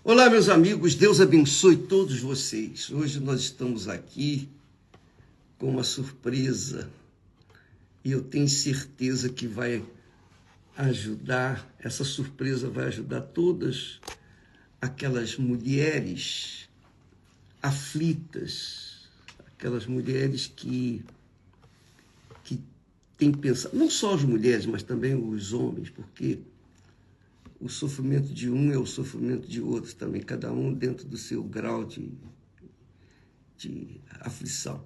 Olá, meus amigos, Deus abençoe todos vocês. Hoje nós estamos aqui com uma surpresa e eu tenho certeza que vai ajudar, essa surpresa vai ajudar todas aquelas mulheres aflitas, aquelas mulheres que têm pensado, não só as mulheres, mas também os homens, porque o sofrimento de um é o sofrimento de outro também, cada um dentro do seu grau de aflição.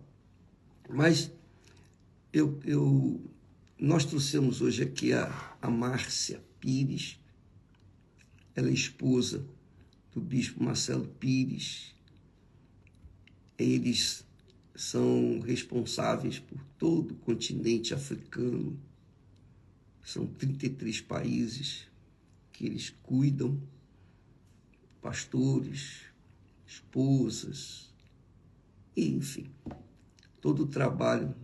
Mas nós trouxemos hoje aqui a Márcia Pires, ela é esposa do bispo Marcelo Pires. Eles são responsáveis por todo o continente africano, são 33 países que eles cuidam, pastores, esposas, enfim, todo o trabalho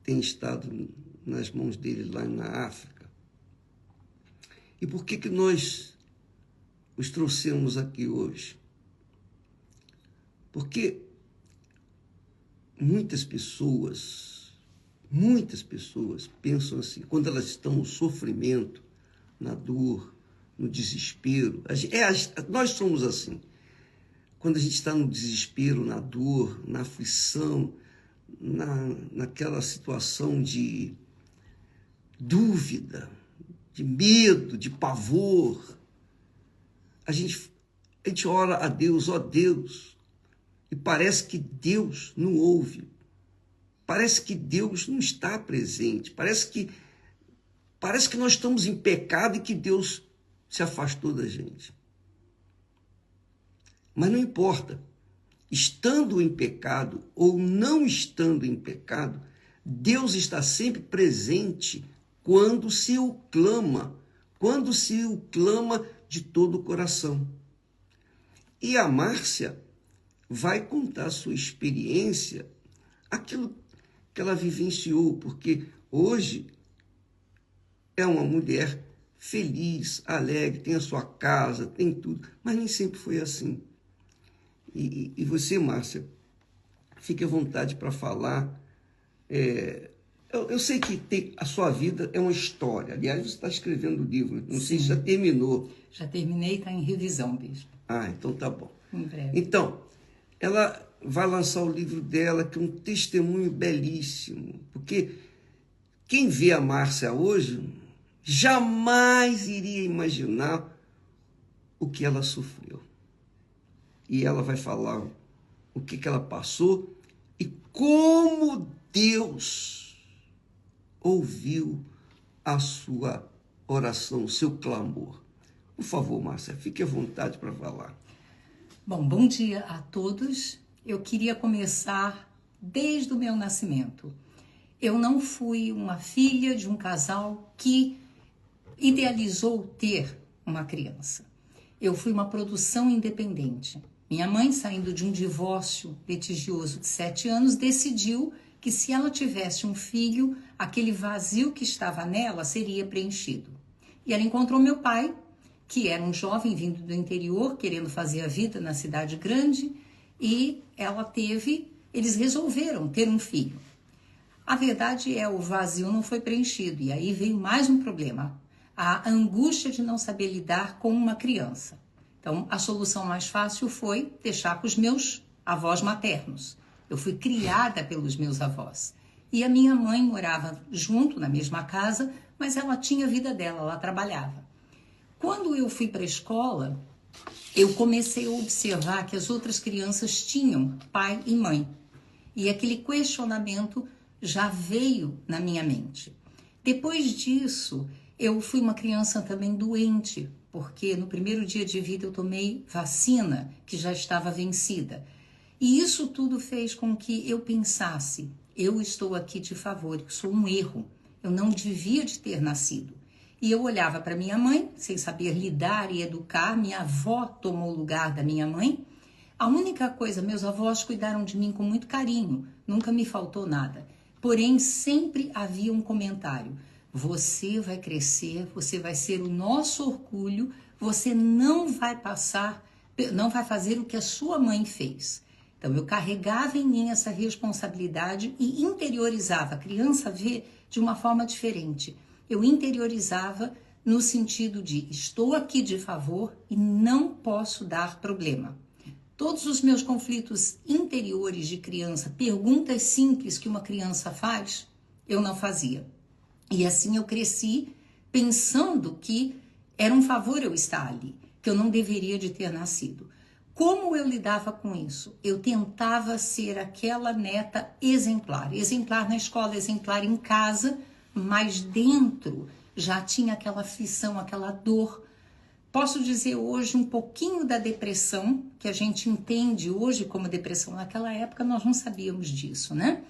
tem estado nas mãos deles lá na África. E por que nós os trouxemos aqui hoje? Porque muitas pessoas pensam assim, quando elas estão no sofrimento, na dor, no desespero. Nós somos assim. Quando a gente está no desespero, na dor, na aflição, naquela situação de dúvida, de medo, de pavor, a gente ora a Deus, ó Deus, e parece que Deus não ouve, parece que Deus não está presente, parece que nós estamos em pecado e que Deus se afastou da gente. Mas não importa, estando em pecado ou não estando em pecado, Deus está sempre presente quando se o clama de todo o coração. E a Márcia vai contar a sua experiência, aquilo que ela vivenciou, porque hoje é uma mulher feliz, alegre, tem a sua casa, tem tudo, mas nem sempre foi assim. E você, Márcia, fique à vontade para falar. Eu sei que a sua vida é uma história. Aliás, você está escrevendo o livro, não sei se já terminou. Já terminei, está em revisão, bispo. Ah, então tá bom. Em breve. Então, ela vai lançar o livro dela, que é um testemunho belíssimo, porque quem vê a Márcia hoje jamais iria imaginar o que ela sofreu. E ela vai falar o que ela passou e como Deus ouviu a sua oração, o seu clamor. Por favor, Márcia, fique à vontade para falar. Bom dia a todos. Eu queria começar desde o meu nascimento. Eu não fui uma filha de um casal que idealizou ter uma criança. Eu fui uma produção independente. Minha mãe, saindo de um divórcio litigioso de 7 anos, decidiu que se ela tivesse um filho, aquele vazio que estava nela seria preenchido. E ela encontrou meu pai, que era um jovem vindo do interior, querendo fazer a vida na cidade grande, e eles resolveram ter um filho. A verdade o vazio não foi preenchido, e aí veio mais um problema, a angústia de não saber lidar com uma criança. Então, a solução mais fácil foi deixar com os meus avós maternos. Eu fui criada pelos meus avós. E a minha mãe morava junto, na mesma casa, mas ela tinha a vida dela, ela trabalhava. Quando eu fui para a escola, eu comecei a observar que as outras crianças tinham pai e mãe. E aquele questionamento já veio na minha mente. Depois disso, eu fui uma criança também doente, porque no primeiro dia de vida eu tomei vacina que já estava vencida. E isso tudo fez com que eu pensasse, eu estou aqui de favor, eu sou um erro, eu não devia de ter nascido. E eu olhava para minha mãe, sem saber lidar e educar, minha avó tomou o lugar da minha mãe. A única coisa, meus avós cuidaram de mim com muito carinho, nunca me faltou nada. Porém, sempre havia um comentário. você vai crescer, você vai ser o nosso orgulho, você não vai fazer o que a sua mãe fez. Então, eu carregava em mim essa responsabilidade e interiorizava. A criança vê de uma forma diferente. Eu interiorizava no sentido de estou aqui de favor e não posso dar problema. Todos os meus conflitos interiores de criança, perguntas simples que uma criança faz, eu não fazia. E assim eu cresci pensando que era um favor eu estar ali, que eu não deveria de ter nascido. Como eu lidava com isso? Eu tentava ser aquela neta exemplar. Exemplar na escola, exemplar em casa, mas dentro já tinha aquela aflição, aquela dor. Posso dizer hoje um pouquinho da depressão, que a gente entende hoje como depressão. Naquela época nós não sabíamos disso, né?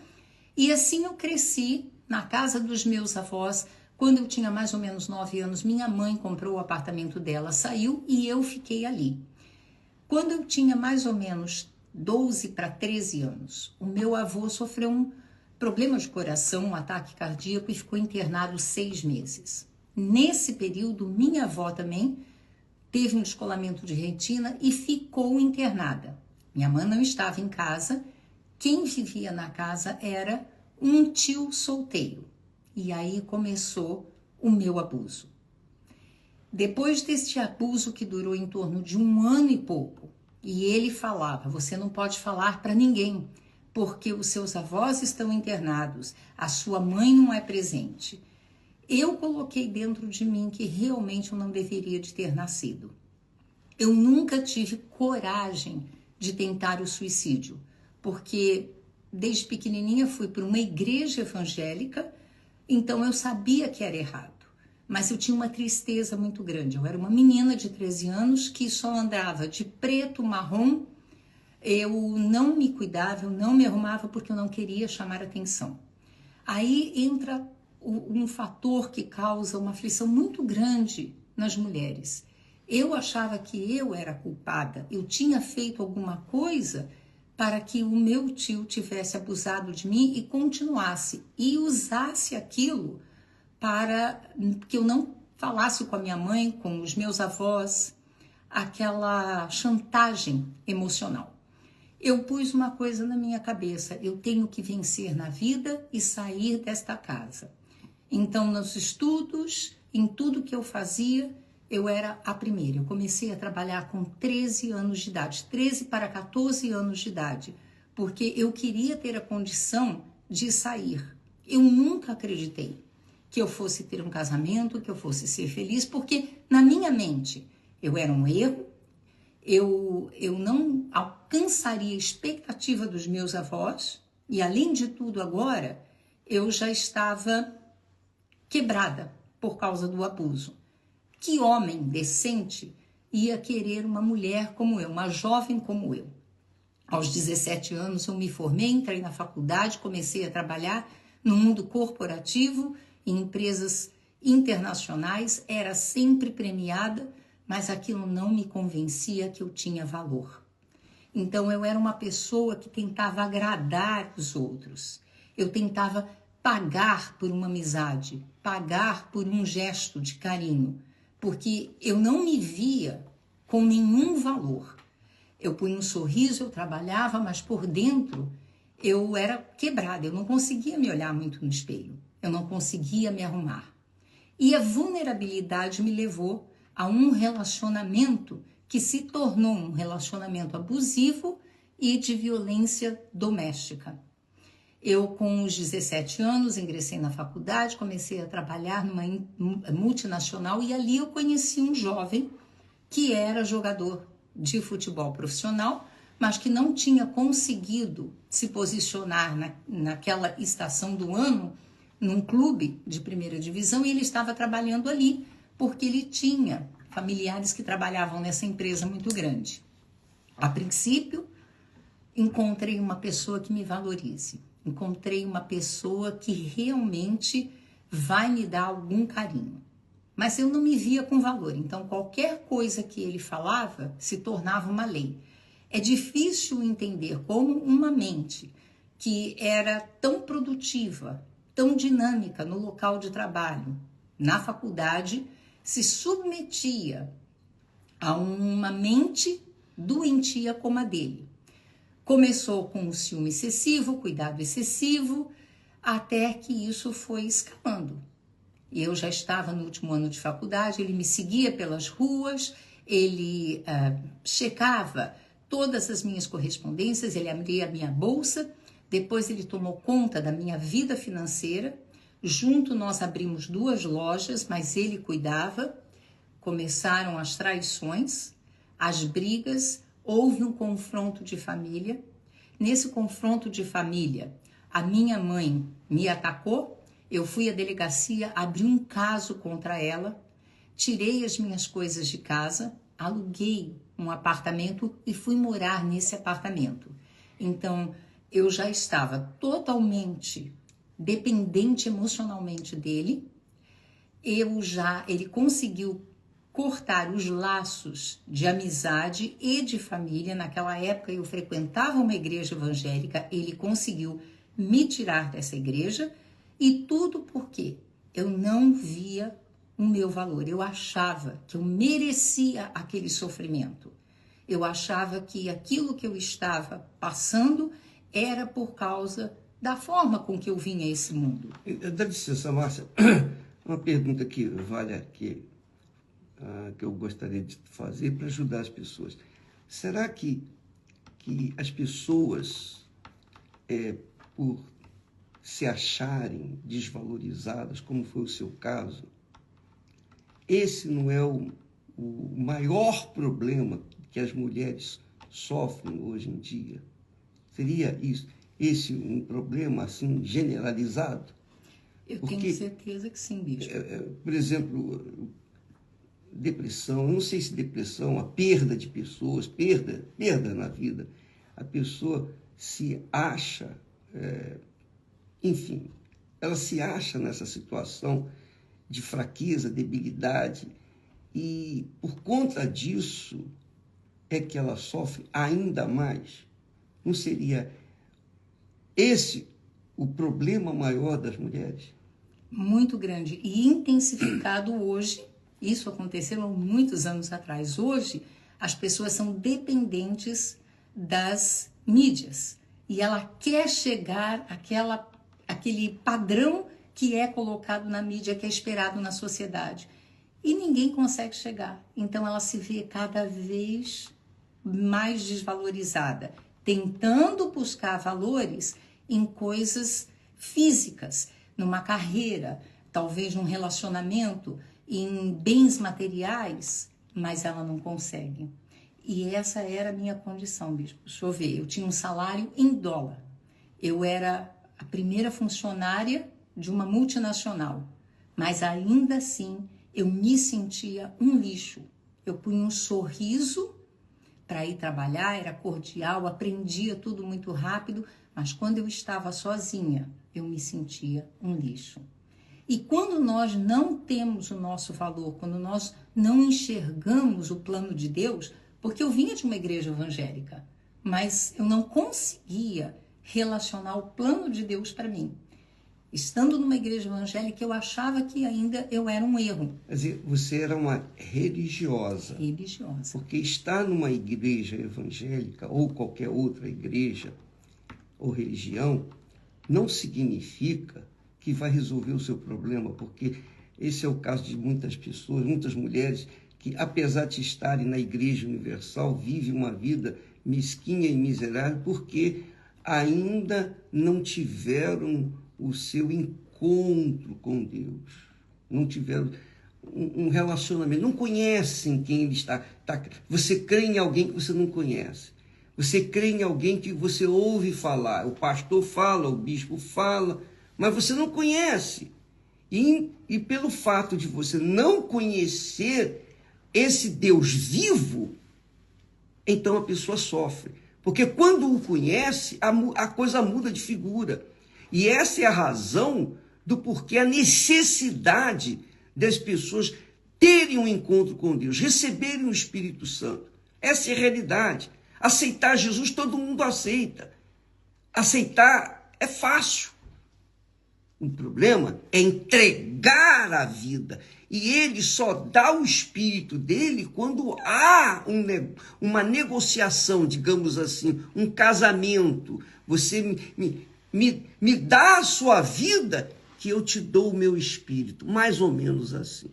E assim eu cresci na casa dos meus avós. Quando eu tinha mais ou menos 9 anos, minha mãe comprou o apartamento dela, saiu e eu fiquei ali. Quando eu tinha mais ou menos 12 para 13 anos, o meu avô sofreu um problema de coração, um ataque cardíaco e ficou internado 6 meses. Nesse período, minha avó também teve um descolamento de retina e ficou internada. Minha mãe não estava em casa, quem vivia na casa era um tio solteiro. E aí começou o meu abuso. Depois deste abuso que durou em torno de 1 ano e pouco, e ele falava, você não pode falar para ninguém, porque os seus avós estão internados, a sua mãe não é presente. Eu coloquei dentro de mim que realmente eu não deveria de ter nascido. Eu nunca tive coragem de tentar o suicídio, porque desde pequenininha fui para uma igreja evangélica, então eu sabia que era errado. Mas eu tinha uma tristeza muito grande. Eu era uma menina de 13 anos que só andava de preto, marrom. Eu não me cuidava, eu não me arrumava porque eu não queria chamar atenção. Aí entra um fator que causa uma aflição muito grande nas mulheres. Eu achava que eu era culpada. Eu tinha feito alguma coisa para que o meu tio tivesse abusado de mim e continuasse. E usasse aquilo para que eu não falasse com a minha mãe, com os meus avós, aquela chantagem emocional. Eu pus uma coisa na minha cabeça, eu tenho que vencer na vida e sair desta casa. Então, nos estudos, em tudo que eu fazia, eu era a primeira. Eu comecei a trabalhar com 13 anos de idade, 13 para 14 anos de idade, porque eu queria ter a condição de sair. Eu nunca acreditei que eu fosse ter um casamento, que eu fosse ser feliz, porque na minha mente eu era um erro, eu não alcançaria a expectativa dos meus avós e, além de tudo, agora eu já estava quebrada por causa do abuso. Que homem decente ia querer uma mulher como eu, uma jovem como eu? Aos 17 anos eu me formei, entrei na faculdade, comecei a trabalhar no mundo corporativo, em empresas internacionais, era sempre premiada, mas aquilo não me convencia que eu tinha valor. Então eu era uma pessoa que tentava agradar os outros. Eu tentava pagar por uma amizade, pagar por um gesto de carinho, porque eu não me via com nenhum valor. Eu punha um sorriso, eu trabalhava, mas por dentro eu era quebrada, eu não conseguia me olhar muito no espelho. Eu não conseguia me arrumar. E a vulnerabilidade me levou a um relacionamento que se tornou um relacionamento abusivo e de violência doméstica. Eu, com os 17 anos, ingressei na faculdade, comecei a trabalhar numa multinacional e ali eu conheci um jovem que era jogador de futebol profissional, mas que não tinha conseguido se posicionar naquela estação do ano num clube de primeira divisão, e ele estava trabalhando ali porque ele tinha familiares que trabalhavam nessa empresa muito grande. A princípio, encontrei uma pessoa que me valorize, encontrei uma pessoa que realmente vai me dar algum carinho. Mas eu não me via com valor, então qualquer coisa que ele falava se tornava uma lei. É difícil entender como uma mente que era tão produtiva, tão dinâmica no local de trabalho. Na faculdade, se submetia a uma mente doentia como a dele. Começou com o ciúme excessivo, cuidado excessivo, até que isso foi escapando. Eu já estava no último ano de faculdade, ele me seguia pelas ruas, ele checava todas as minhas correspondências, ele abria a minha bolsa, depois ele tomou conta da minha vida financeira. Junto nós abrimos 2 lojas, mas ele cuidava. Começaram as traições, as brigas, houve um confronto de família. Nesse confronto de família, a minha mãe me atacou, eu fui à delegacia, abri um caso contra ela, tirei as minhas coisas de casa, aluguei um apartamento e fui morar nesse apartamento. Então, eu já estava totalmente dependente emocionalmente dele. Ele conseguiu cortar os laços de amizade e de família. Naquela época eu frequentava uma igreja evangélica, ele conseguiu me tirar dessa igreja, e tudo porque eu não via o meu valor. Eu achava que eu merecia aquele sofrimento. Eu achava que aquilo que eu estava passando era por causa da forma com que eu vinha a esse mundo. Dá licença, Márcia, uma pergunta que vale aqui, que eu gostaria de fazer para ajudar as pessoas. Será que as pessoas, por se acharem desvalorizadas, como foi o seu caso, esse não é o maior problema que as mulheres sofrem hoje em dia? Seria esse um problema assim generalizado? Eu tenho certeza que sim, bispo. Por exemplo, depressão, eu não sei se depressão, a perda de pessoas, perda na vida, a pessoa se acha, enfim, ela se acha nessa situação de fraqueza, debilidade, e por conta disso é que ela sofre ainda mais. Não seria esse o problema maior das mulheres? Muito grande e intensificado hoje. Isso aconteceu há muitos anos atrás. Hoje, as pessoas são dependentes das mídias e ela quer chegar àquele padrão que é colocado na mídia, que é esperado na sociedade. E ninguém consegue chegar. Então, ela se vê cada vez mais desvalorizada, tentando buscar valores em coisas físicas, numa carreira, talvez num relacionamento, em bens materiais, mas ela não consegue. E essa era a minha condição, bispo. Deixa eu ver, eu tinha um salário em dólar. Eu era a primeira funcionária de uma multinacional, mas ainda assim eu me sentia um lixo. Eu punha um sorriso para ir trabalhar, era cordial, aprendia tudo muito rápido, mas quando eu estava sozinha, eu me sentia um lixo. E quando nós não temos o nosso valor, quando nós não enxergamos o plano de Deus, porque eu vinha de uma igreja evangélica, mas eu não conseguia relacionar o plano de Deus para mim. Estando numa igreja evangélica, eu achava que ainda eu era um erro. Quer dizer, você era uma religiosa. Religiosa. Porque estar numa igreja evangélica ou qualquer outra igreja ou religião não significa que vai resolver o seu problema, porque esse é o caso de muitas pessoas, muitas mulheres que, apesar de estarem na Igreja Universal, vivem uma vida mesquinha e miserável porque ainda não tiveram o seu encontro com Deus, não tiveram um relacionamento, não conhecem quem ele está. Você crê em alguém que você não conhece. Você crê em alguém que você ouve falar. O pastor fala, o bispo fala, mas você não conhece. E pelo fato de você não conhecer esse Deus vivo, então a pessoa sofre. Porque quando o conhece, a coisa muda de figura. E essa é a razão do porquê a necessidade das pessoas terem um encontro com Deus, receberem o Espírito Santo. Essa é a realidade. Aceitar Jesus todo mundo aceita. Aceitar é fácil. O problema é entregar a vida. E ele só dá o espírito dele quando há uma negociação, digamos assim, um casamento. Você me dá a sua vida que eu te dou o meu espírito. Mais ou menos assim.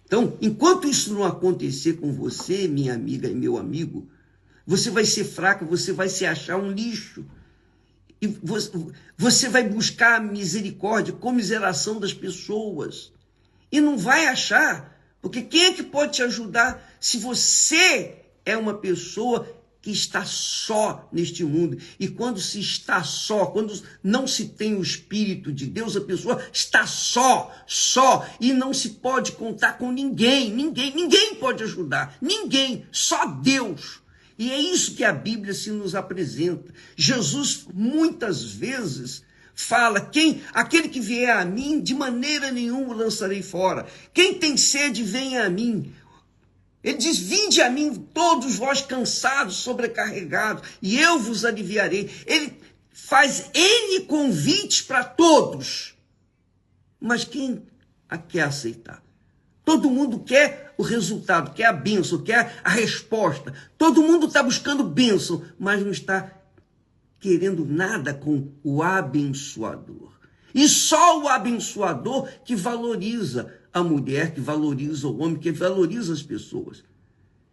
Então, enquanto isso não acontecer com você, minha amiga e meu amigo, você vai ser fraco, você vai se achar um lixo. E você vai buscar a misericórdia, comiseração das pessoas. E não vai achar, porque quem é que pode te ajudar se você é uma pessoa que está só neste mundo? E quando se está só, quando não se tem o Espírito de Deus, a pessoa está só, e não se pode contar com ninguém pode ajudar, ninguém, só Deus. E é isso que a Bíblia se nos apresenta. Jesus muitas vezes fala, aquele que vier a mim, de maneira nenhuma o lançarei fora. Quem tem sede, venha a mim. Ele diz, vinde a mim todos vós cansados, sobrecarregados, e eu vos aliviarei. Ele faz N convites para todos. Mas quem a quer aceitar? Todo mundo quer o resultado, quer a bênção, quer a resposta. Todo mundo está buscando bênção, mas não está querendo nada com o abençoador. E só o abençoador que valoriza a mulher, que valoriza o homem, que valoriza as pessoas.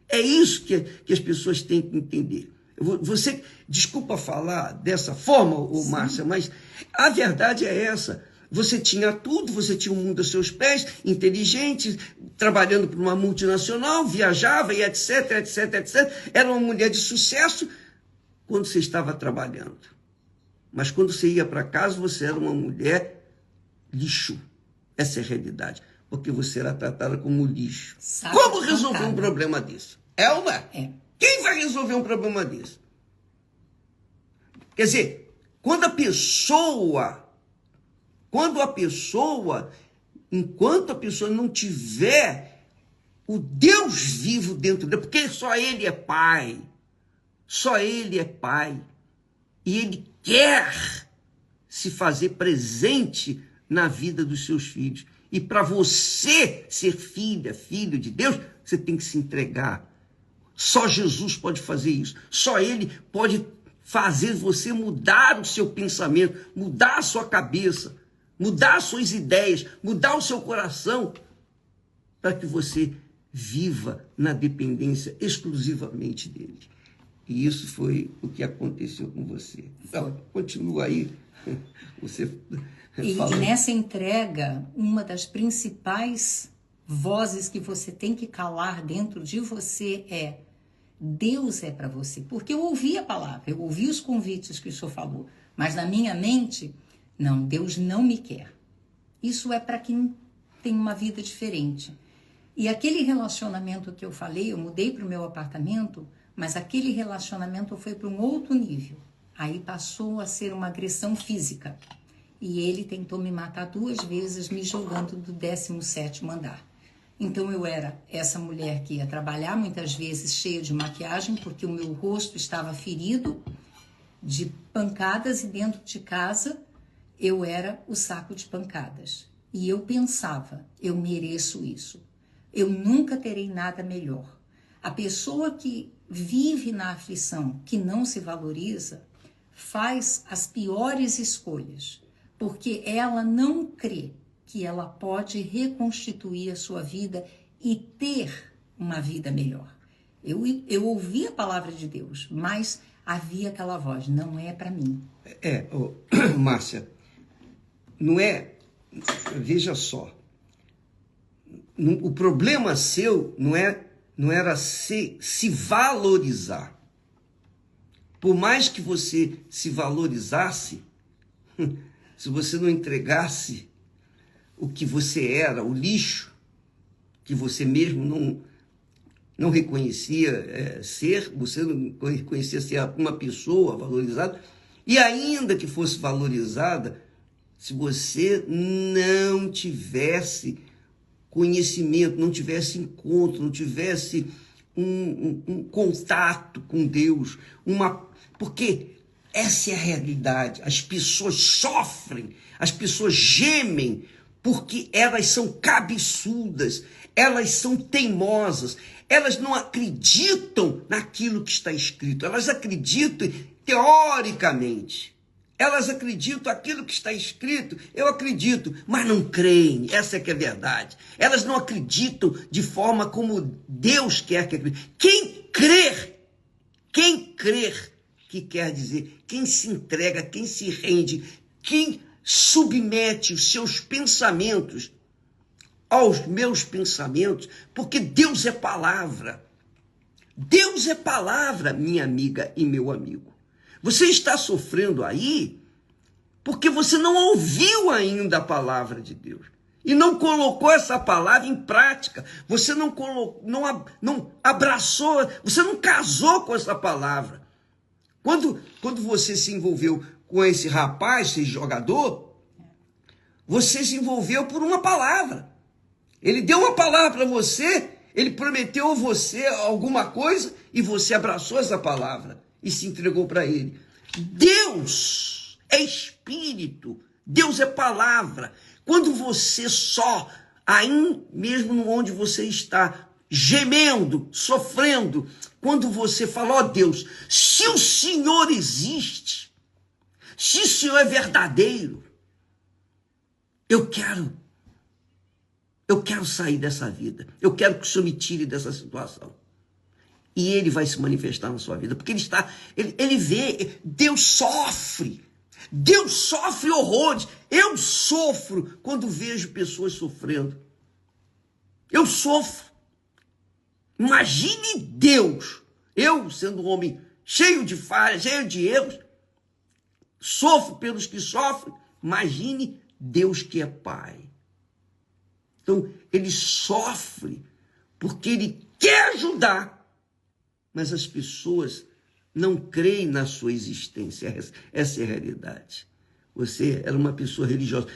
É isso que as pessoas têm que entender. Você, desculpa falar dessa forma, Márcia, mas a verdade é essa. Você tinha tudo, você tinha o mundo aos seus pés, inteligente, trabalhando para uma multinacional, viajava e etc, etc, etc. Era uma mulher de sucesso quando você estava trabalhando. Mas quando você ia para casa, você era uma mulher lixo. Essa é a realidade. Porque você era tratada como lixo. Como resolver um problema desse? É ou não é? É. Quem vai resolver um problema desse? Quer dizer, enquanto a pessoa não tiver o Deus vivo dentro dela, porque só Ele é Pai, e Ele quer se fazer presente na vida dos seus filhos. E para você ser filho de Deus, você tem que se entregar. Só Jesus pode fazer isso. Só Ele pode fazer você mudar o seu pensamento, mudar a sua cabeça, mudar as suas ideias, mudar o seu coração, para que você viva na dependência exclusivamente dele. E isso foi o que aconteceu com você. Então, continua aí. Você e nessa entrega, uma das principais vozes que você tem que calar dentro de você é: Deus é para você. Porque eu ouvi a palavra, eu ouvi os convites que o senhor falou, mas na minha mente, não, Deus não me quer. Isso é para quem tem uma vida diferente. E aquele relacionamento que eu falei, eu mudei para o meu apartamento, mas aquele relacionamento foi para um outro nível. Aí passou a ser uma agressão física. E ele tentou me matar 2 vezes, me jogando do 17º andar. Então eu era essa mulher que ia trabalhar, muitas vezes cheia de maquiagem, porque o meu rosto estava ferido de pancadas, e dentro de casa eu era o saco de pancadas. E eu pensava, eu mereço isso. Eu nunca terei nada melhor. A pessoa que vive na aflição, que não se valoriza, faz as piores escolhas, porque ela não crê que ela pode reconstituir a sua vida e ter uma vida melhor. Eu ouvi a palavra de Deus, mas havia aquela voz, não é para mim. Márcia, não é, veja só, o problema seu não era se valorizar. Por mais que você se valorizasse, se você não entregasse o que você era, o lixo, que você mesmo não reconhecia ser, você não reconhecia ser uma pessoa valorizada, e ainda que fosse valorizada, se você não tivesse conhecimento, não tivesse encontro, não tivesse um contato com Deus, porque Essa é a realidade. As pessoas sofrem, as pessoas gemem, porque elas são cabeçudas, elas são teimosas, elas não acreditam naquilo que está escrito, elas acreditam teoricamente. Elas acreditam aquilo que está escrito, eu acredito, mas não creem, essa é que é a verdade. Elas não acreditam de forma como Deus quer que acredite. Quem crer, que quer dizer, quem se entrega, quem se rende, quem submete os seus pensamentos aos meus pensamentos, porque Deus é palavra. Deus é palavra, minha amiga e meu amigo. Você está sofrendo aí porque você não ouviu ainda a palavra de Deus e não colocou essa palavra em prática. Você não abraçou, você não casou com essa palavra. Quando você se envolveu com esse rapaz, esse jogador, você se envolveu por uma palavra. Ele deu uma palavra para você, ele prometeu a você alguma coisa e você abraçou essa palavra e se entregou para ele. Deus é espírito, Deus é palavra. Quando você só, aí mesmo onde você está, gemendo, sofrendo, quando você fala, ó Deus, se o Senhor existe, se o Senhor é verdadeiro, eu quero sair dessa vida, eu quero que o Senhor me tire dessa situação. E ele vai se manifestar na sua vida, porque ele vê, Deus sofre horrores. Eu sofro quando vejo pessoas sofrendo. Eu sofro. Imagine Deus, eu sendo um homem cheio de falhas, cheio de erros, sofro pelos que sofrem. Imagine Deus que é Pai. Então, ele sofre porque ele quer ajudar, mas as pessoas não creem na sua existência. Essa é a realidade. Você era uma pessoa religiosa.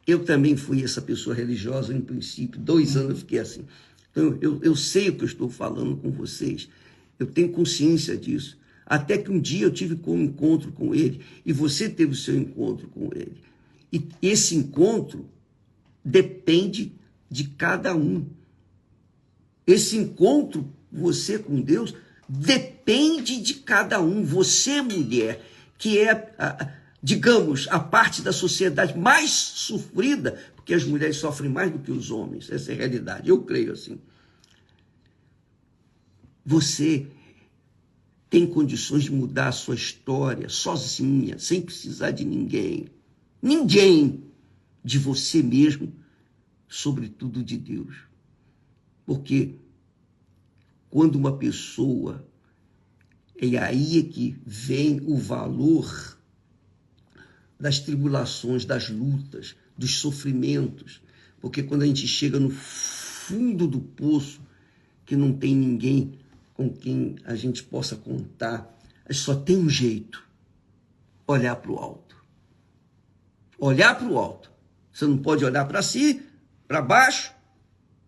Eu também fui essa pessoa religiosa, em princípio. 2 anos eu fiquei assim. Então, eu sei o que eu estou falando com vocês. Eu tenho consciência disso. Até que um dia eu tive um encontro com ele, e você teve o seu encontro com ele. E esse encontro depende de cada um. Esse encontro, você com Deus, depende de cada um. Você, mulher, que é, digamos, a parte da sociedade mais sofrida, porque as mulheres sofrem mais do que os homens, essa é a realidade, eu creio assim. Você tem condições de mudar a sua história sozinha, sem precisar de ninguém. Ninguém, de você mesmo, sobretudo de Deus. Porque quando uma pessoa, e aí é que vem o valor das tribulações, das lutas, dos sofrimentos, porque quando a gente chega no fundo do poço, que não tem ninguém com quem a gente possa contar, só tem um jeito: olhar para o alto. Olhar para o alto. Você não pode olhar para si, para baixo,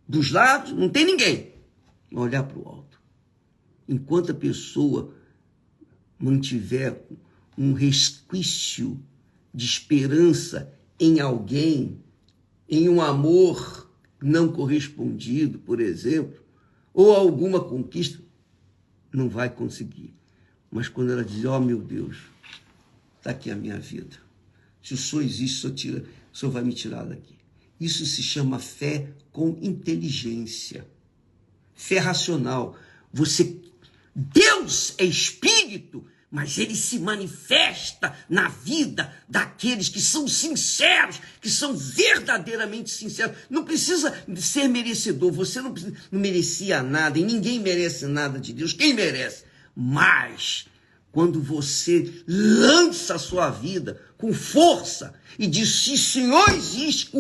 dos lados, não tem ninguém. Olhar para o alto. Enquanto a pessoa mantiver um resquício de esperança em alguém, em um amor não correspondido, por exemplo, ou alguma conquista, não vai conseguir. Mas quando ela diz, ó meu Deus, está aqui a minha vida. Se o Senhor existe, o Senhor vai me tirar daqui. Isso se chama fé com inteligência. Fé racional. Deus é espírito, mas ele se manifesta na vida daqueles que são sinceros, que são verdadeiramente sinceros. Não precisa ser merecedor, você não merecia nada, e ninguém merece nada de Deus. Quem merece? Mas quando você lança a sua vida com força e diz, se o Senhor existe,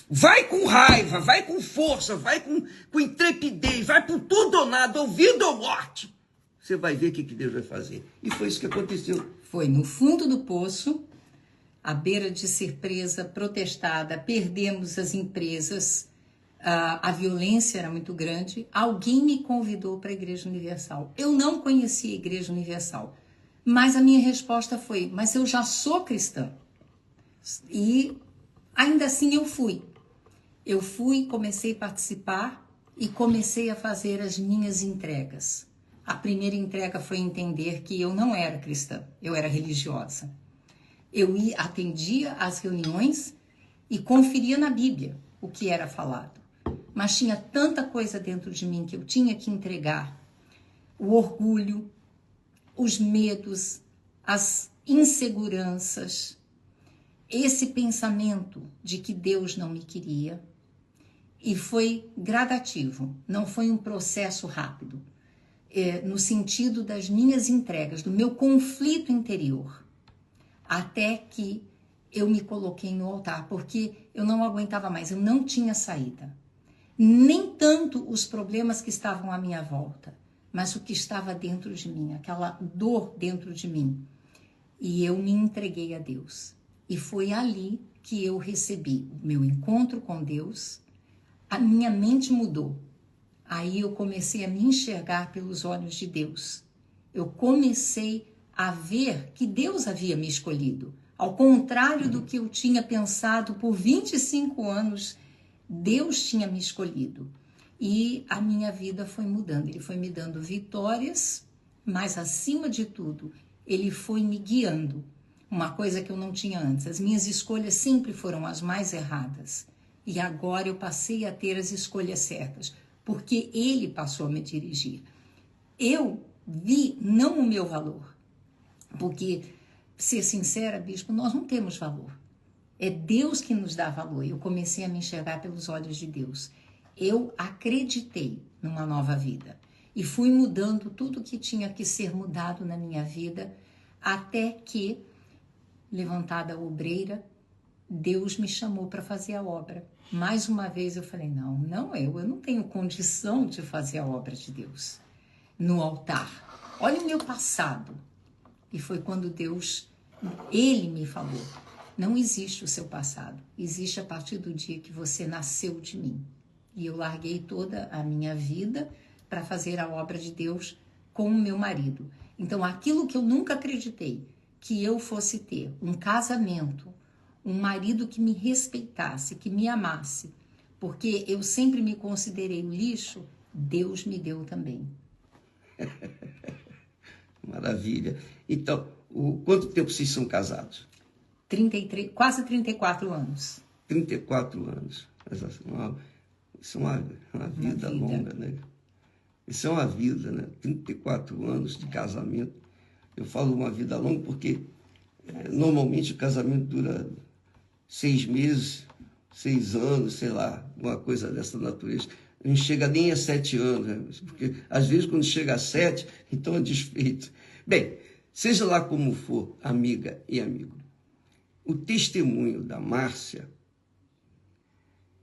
vai com raiva, vai com força, vai com intrepidez, vai por tudo ou nada, ou vida ou morte, você vai ver o que Deus vai fazer. E foi isso que aconteceu. Foi no fundo do poço, à beira de ser presa, protestada, perdemos as empresas, a violência era muito grande. Alguém me convidou para a Igreja Universal. Eu não conhecia a Igreja Universal. Mas a minha resposta foi, mas eu já sou cristã. E ainda assim eu fui. Eu fui, comecei a participar e comecei a fazer as minhas entregas. A primeira entrega foi entender que eu não era cristã, eu era religiosa. Eu atendia às reuniões e conferia na Bíblia o que era falado. Mas tinha tanta coisa dentro de mim que eu tinha que entregar. O orgulho, os medos, as inseguranças, esse pensamento de que Deus não me queria. E foi gradativo, não foi um processo rápido, no sentido das minhas entregas, do meu conflito interior, até que eu me coloquei no altar, porque eu não aguentava mais, eu não tinha saída. Nem tanto os problemas que estavam à minha volta, mas o que estava dentro de mim, aquela dor dentro de mim. E eu me entreguei a Deus. E foi ali que eu recebi o meu encontro com Deus. A minha mente mudou. Aí eu comecei a me enxergar pelos olhos de Deus. Eu comecei a ver que Deus havia me escolhido. Ao contrário do que eu tinha pensado por 25 anos, Deus tinha me escolhido. E a minha vida foi mudando. Ele foi me dando vitórias, mas acima de tudo, ele foi me guiando. Uma coisa que eu não tinha antes. As minhas escolhas sempre foram as mais erradas. E agora eu passei a ter as escolhas certas, porque ele passou a me dirigir. Eu vi não o meu valor, porque, ser sincera, bispo, nós não temos valor. É Deus que nos dá valor. Eu comecei a me enxergar pelos olhos de Deus. Eu acreditei numa nova vida e fui mudando tudo que tinha que ser mudado na minha vida, até que, levantada a obreira, Deus me chamou para fazer a obra. Mais uma vez eu falei, não eu não tenho condição de fazer a obra de Deus no altar. Olha o meu passado. E foi quando Deus, ele me falou, não existe o seu passado, existe a partir do dia que você nasceu de mim. E eu larguei toda a minha vida para fazer a obra de Deus com o meu marido. Então aquilo que eu nunca acreditei, que eu fosse ter um casamento, um marido que me respeitasse, que me amasse, porque eu sempre me considerei um lixo, Deus me deu também. Maravilha. Então, quanto tempo vocês são casados? 33, quase 34 anos. 34 anos. Isso é uma vida longa, né? Isso é uma vida, né? 34 anos de casamento. Eu falo uma vida longa porque normalmente o casamento dura 6 meses, 6 anos, sei lá, uma coisa dessa natureza. Não chega nem a 7 anos, né? Porque às vezes quando chega a 7, então é desfeito. Bem, seja lá como for, amiga e amigo, o testemunho da Márcia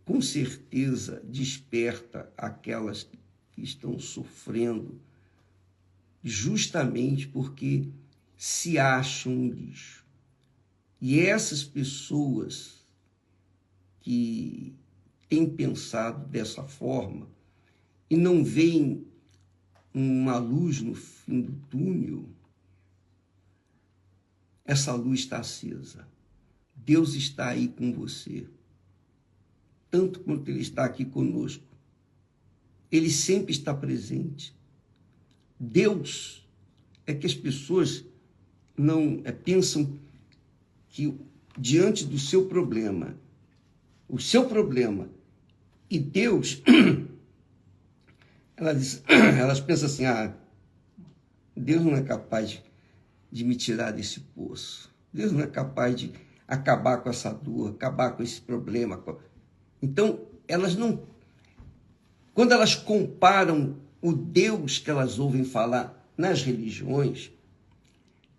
com certeza desperta aquelas que estão sofrendo justamente porque se acham um lixo. E essas pessoas que têm pensado dessa forma e não veem uma luz no fim do túnel, essa luz está acesa. Deus está aí com você, tanto quanto Ele está aqui conosco. Ele sempre está presente. Deus é que as pessoas não pensam que diante do seu problema, o seu problema e Deus, elas pensam assim, Deus não é capaz de me tirar desse poço. Deus não é capaz de acabar com essa dor, acabar com esse problema. Então, elas não... Quando elas comparam o Deus que elas ouvem falar nas religiões,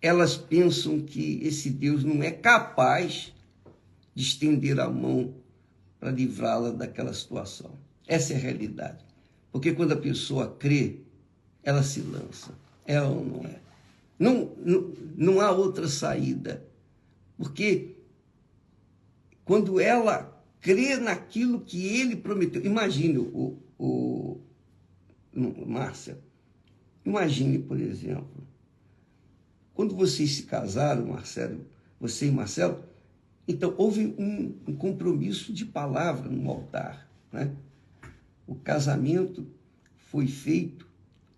elas pensam que esse Deus não é capaz de estender a mão para livrá-la daquela situação. Essa é a realidade. Porque quando a pessoa crê, ela se lança. É ou não é? Não há outra saída. Porque quando ela crê naquilo que ele prometeu... Imagine, Márcia, imagine, por exemplo, quando vocês se casaram, Marcelo, você e Marcelo, então houve um compromisso de palavra no altar, né? O casamento foi feito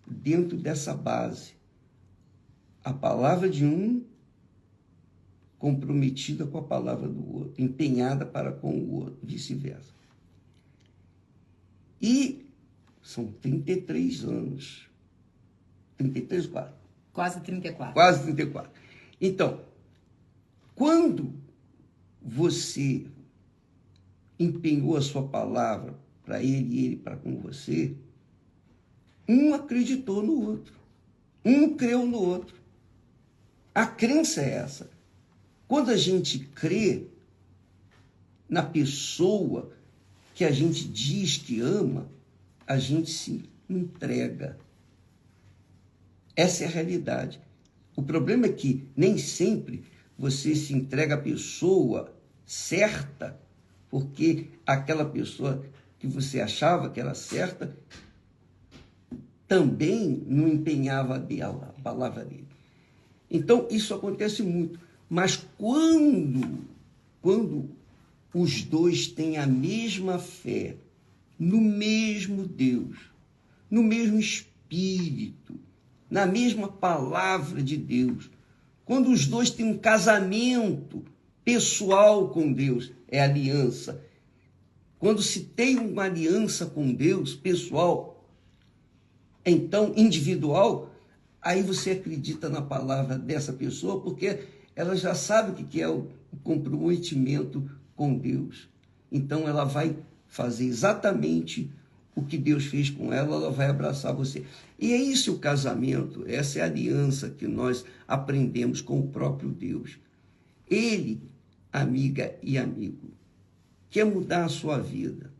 dentro dessa base. A palavra de um comprometida com a palavra do outro, empenhada para com o outro, vice-versa. E são 33 anos. 33, Quase 34. Quase 34. Então, quando você empenhou a sua palavra para ele e ele para com você, um acreditou no outro, um creu no outro. A crença é essa. Quando a gente crê na pessoa que a gente diz que ama, a gente se entrega. Essa é a realidade. O problema é que nem sempre você se entrega à pessoa certa, porque aquela pessoa que você achava que era certa também não empenhava dela, a palavra dele. Então, isso acontece muito. Mas quando os dois têm a mesma fé, no mesmo Deus, no mesmo Espírito, na mesma palavra de Deus, quando os dois têm um casamento pessoal com Deus, é aliança. Quando se tem uma aliança com Deus, pessoal, então individual, aí você acredita na palavra dessa pessoa, porque ela já sabe o que é o comprometimento com Deus. Então ela vai fazer exatamente o que Deus fez com ela, ela vai abraçar você. E é isso o casamento, essa é a aliança que nós aprendemos com o próprio Deus. Ele, amiga e amigo, quer mudar a sua vida.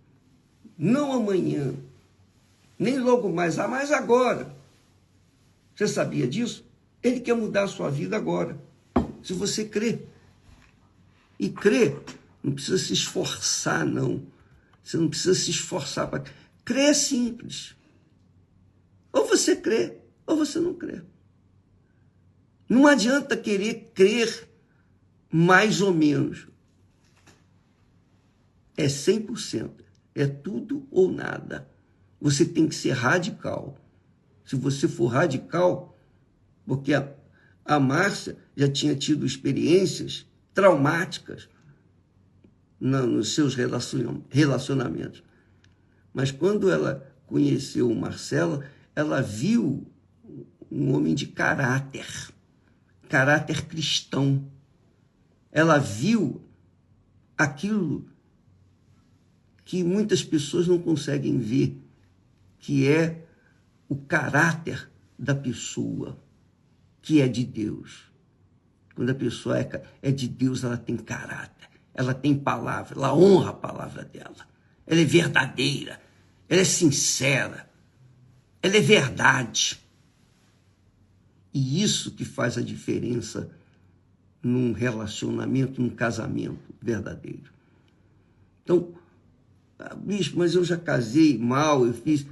Não amanhã, nem logo mais, mas agora. Você sabia disso? Ele quer mudar a sua vida agora. Se você crê. E crer, não precisa se esforçar, não. Você não precisa se esforçar para... Crer é simples. Ou você crê, ou você não crê. Não adianta querer crer mais ou menos. É 100%. É tudo ou nada. Você tem que ser radical. Se você for radical, porque a Márcia já tinha tido experiências traumáticas nos seus relacionamentos. Mas quando ela conheceu o Marcelo, ela viu um homem de caráter cristão. Ela viu aquilo que muitas pessoas não conseguem ver, que é o caráter da pessoa, que é de Deus. Quando a pessoa é de Deus, ela tem caráter, ela tem palavra, ela honra a palavra dela, ela é verdadeira, ela é sincera, ela é verdade. E isso que faz a diferença num relacionamento, num casamento verdadeiro. Então, bispo, mas eu já casei mal, eu fiz...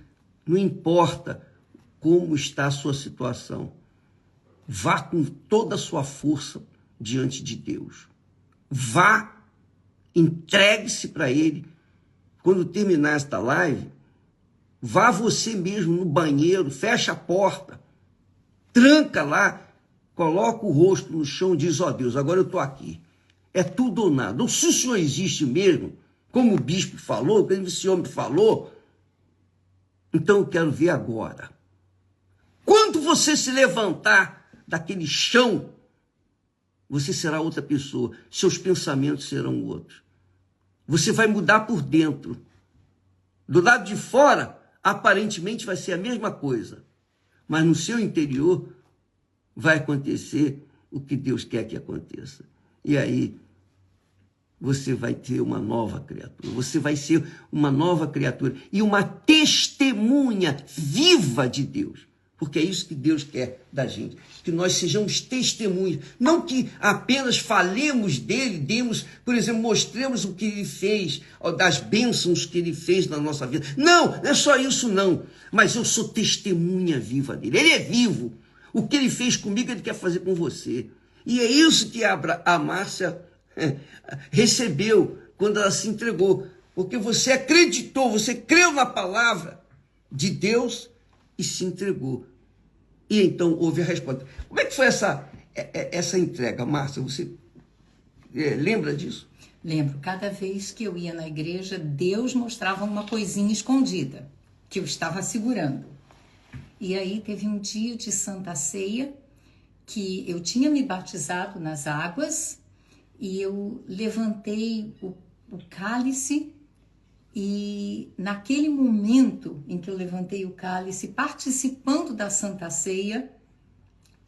Não importa como está a sua situação. Vá com toda a sua força diante de Deus. Vá, entregue-se para Ele. Quando terminar esta live, vá você mesmo no banheiro, fecha a porta, tranca lá, coloca o rosto no chão e diz, ó Deus, agora eu estou aqui. É tudo ou nada. Ou se o Senhor existe mesmo, como o bispo falou, como esse homem falou, então eu quero ver agora. Quando você se levantar daquele chão, você será outra pessoa. Seus pensamentos serão outros. Você vai mudar por dentro. Do lado de fora, aparentemente vai ser a mesma coisa. Mas no seu interior vai acontecer o que Deus quer que aconteça. E aí você vai ter uma nova criatura. Você vai ser uma nova criatura e uma testemunha viva de Deus. Porque é isso que Deus quer da gente. Que nós sejamos testemunhas. Não que apenas falemos dele, demos, por exemplo, mostremos o que ele fez, das bênçãos que ele fez na nossa vida. Não, não é só isso não. Mas eu sou testemunha viva dele. Ele é vivo. O que ele fez comigo, ele quer fazer com você. E é isso que a Márcia recebeu quando ela se entregou. Porque você acreditou, você creu na palavra de Deus e se entregou. E então houve a resposta. Como é que foi essa entrega, Márcia? Você lembra disso? Lembro, cada vez que eu ia na igreja, Deus mostrava uma coisinha escondida que eu estava segurando. E aí teve um dia de Santa Ceia que eu tinha me batizado nas águas e eu levantei o cálice e naquele momento em que eu levantei o cálice, participando da Santa Ceia,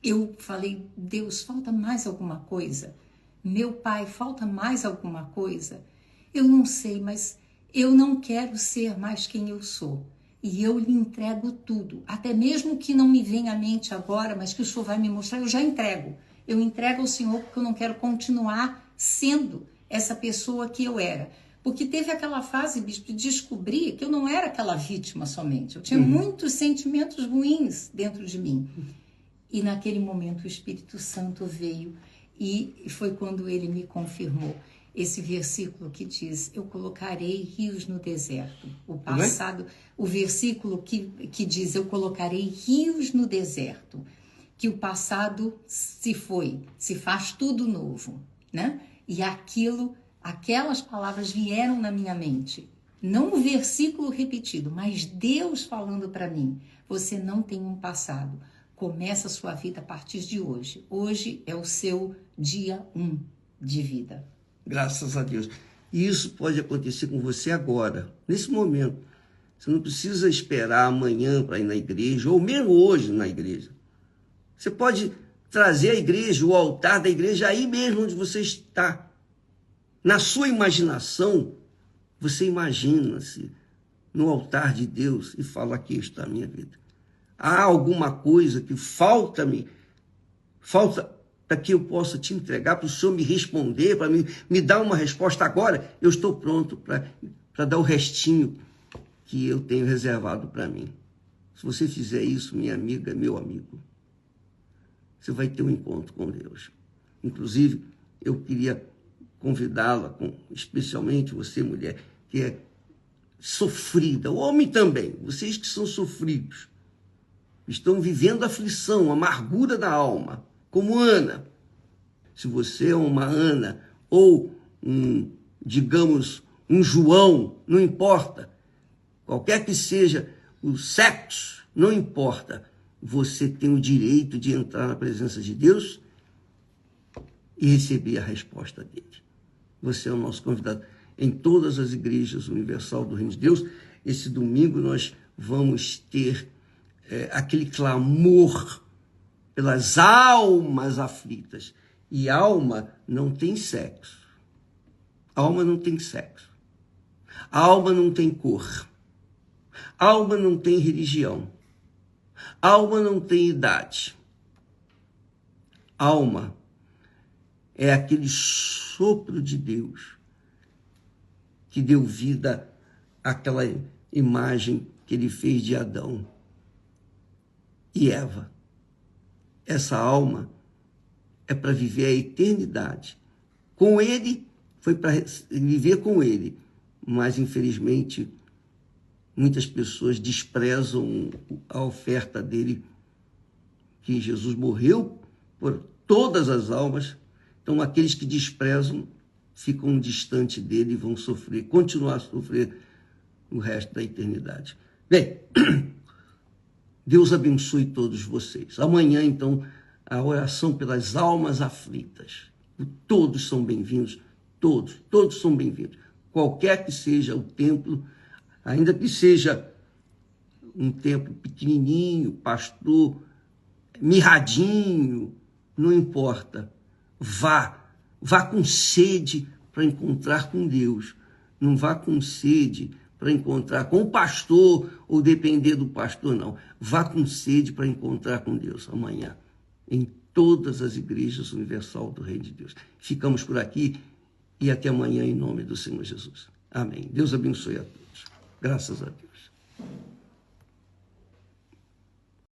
eu falei, Deus, falta mais alguma coisa? Meu Pai, falta mais alguma coisa? Eu não sei, mas eu não quero ser mais quem eu sou. E eu lhe entrego tudo, até mesmo que não me venha à mente agora, mas que o Senhor vai me mostrar, eu já entrego. Eu entrego ao Senhor porque eu não quero continuar sendo essa pessoa que eu era. Porque teve aquela fase, bispo, de descobrir que eu não era aquela vítima somente. Eu tinha muitos sentimentos ruins dentro de mim. E naquele momento o Espírito Santo veio e foi quando ele me confirmou. Esse versículo que diz, eu colocarei rios no deserto. O versículo que diz, eu colocarei rios no deserto. Que o passado se foi, se faz tudo novo, né? E aquelas palavras vieram na minha mente. Não o versículo repetido, mas Deus falando para mim. Você não tem um passado. Começa a sua vida a partir de hoje. Hoje é o seu dia 1 de vida. Graças a Deus. E isso pode acontecer com você agora, nesse momento. Você não precisa esperar amanhã para ir na igreja, ou mesmo hoje na igreja. Você pode trazer a igreja, o altar da igreja, aí mesmo onde você está. Na sua imaginação, você imagina-se no altar de Deus e fala, aqui está a minha vida. Há alguma coisa que falta para que eu possa te entregar, para o Senhor me responder, para me dar uma resposta agora, eu estou pronto para dar o restinho que eu tenho reservado para mim. Se você fizer isso, minha amiga, meu amigo, você vai ter um encontro com Deus. Inclusive, eu queria convidá-la, especialmente você, mulher, que é sofrida, o homem também, vocês que são sofridos, estão vivendo aflição, amargura da alma, como Ana. Se você é uma Ana ou digamos, um João, não importa. Qualquer que seja o sexo, não importa. Você tem o direito de entrar na presença de Deus e receber a resposta dele. Você é o nosso convidado. Em todas as igrejas universal do Reino de Deus, esse domingo nós vamos ter aquele clamor pelas almas aflitas. E alma não tem sexo. Alma não tem sexo. Alma não tem cor. Alma não tem religião. Alma não tem idade. Alma é aquele sopro de Deus que deu vida àquela imagem que ele fez de Adão e Eva. Essa alma é para viver a eternidade. Com ele, foi para viver com ele. Mas, infelizmente, muitas pessoas desprezam a oferta dele, que Jesus morreu por todas as almas. Então, aqueles que desprezam ficam distante dele e vão sofrer, continuar a sofrer o resto da eternidade. Bem, Deus abençoe todos vocês. Amanhã, então, a oração pelas almas aflitas. Todos são bem-vindos, todos são bem-vindos. Qualquer que seja o templo, ainda que seja um templo pequenininho, pastor, mirradinho, não importa. Vá com sede para encontrar com Deus. Não vá com sede para encontrar com o pastor ou depender do pastor, não. Vá com sede para encontrar com Deus amanhã, em todas as igrejas universal do Reino de Deus. Ficamos por aqui e até amanhã em nome do Senhor Jesus. Amém. Deus abençoe a todos. Graças a Deus.